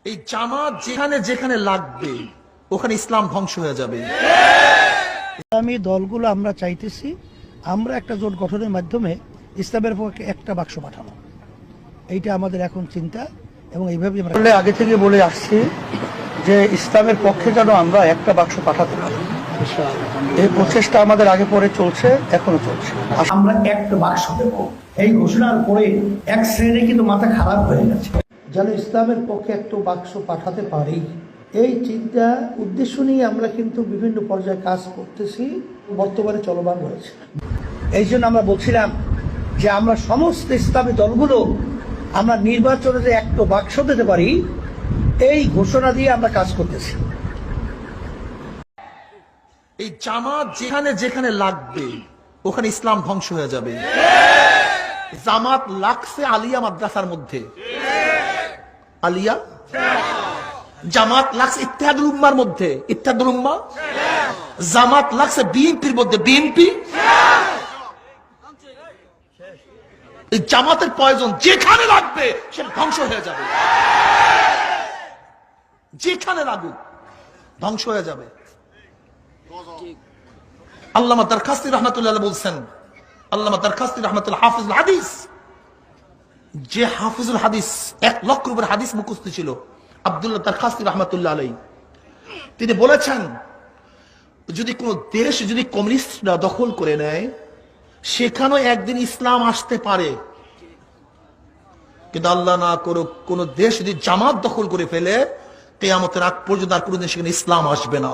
এই জামাত যেখানে যেখানে লাগবে ওখানে ইসলাম ধ্বংস হয়ে যাবে। ইসলামী দলগুলো আমরা চাইতেছি আমরা একটা জোট গঠনের মাধ্যমে ইসলামের পক্ষে একটা বাক্স পাঠানো, এইটা আমাদের এখন চিন্তা। এবং এইভাবে আমরা আগে থেকে বলে আসছি যে ইসলামের পক্ষে যেন আমরা একটা বাক্স পাঠাতে পারি। এই প্রচেষ্টা আমাদের আগে পরে চলছে, এখনো চলছে। আমরা একটা বাক্স দেব, এই ঘোষণার পরে এক শ্রেণী কিন্তু মাথা খারাপ হয়ে গেছে। যেন ইসলামের পক্ষে একটা বাক্স পাঠাতে পারি, এই চিন্তা উদ্দেশ্য নিয়ে আমরা কিন্তু বিভিন্ন পর্যায়ে কাজ করতেছি, বর্তমানে চলমান রয়েছে। এই জন্য আমরা বলছিলাম যে আমরা সমস্ত ইসলামী দলগুলো আমরা নির্বাচনে যে একটা বাক্স দিতে পারি, এই ঘোষণা দিয়ে আমরা কাজ করতেছি। এই জামাত যেখানে যেখানে লাগবে ওখানে ইসলাম ধ্বংস হয়ে যাবে। জামাত লাগছে আলিয়া মাদ্রাসার মধ্যে, আলিয়া জামাত লাগছে ইত্তেহাদুল উম্মার মধ্যে, ইত্তেহাদুল উম্মা। জামাত লাগছে বিএনপির মধ্যে, বিএনপি। এই জামাতের প্রয়োজন যেখানে লাগবে সেটা ধ্বংস হয়ে যাবে, যেখানে লাগুক ধ্বংস হয়ে যাবে। আল্লামা দারখাস্তি রহমাতুল্লাহ বলছেন, আল্লামা দারখাস্তি রহমাতুল্লাহ হাফিজুল হাদিস, যে হাফিজুল হাদিস 1 লক্ষের উপর হাদিস মুখস্থ ছিল, আব্দুল্লাহ দারখাস্তি রহমাতুল্লাহ আলাইহি, তিনি বলেছেন যদি কোন দেশ যদি কমিউনিস্টরা দখল করে নেয় সেখানেও একদিন ইসলাম আসতে পারে, কিন্তু আল্লাহ না করুক কোন দেশ যদি জামাত দখল করে ফেলে কিয়ামতের আগ পর্যন্ত আর কোনদিন সেখানে ইসলাম আসবে না।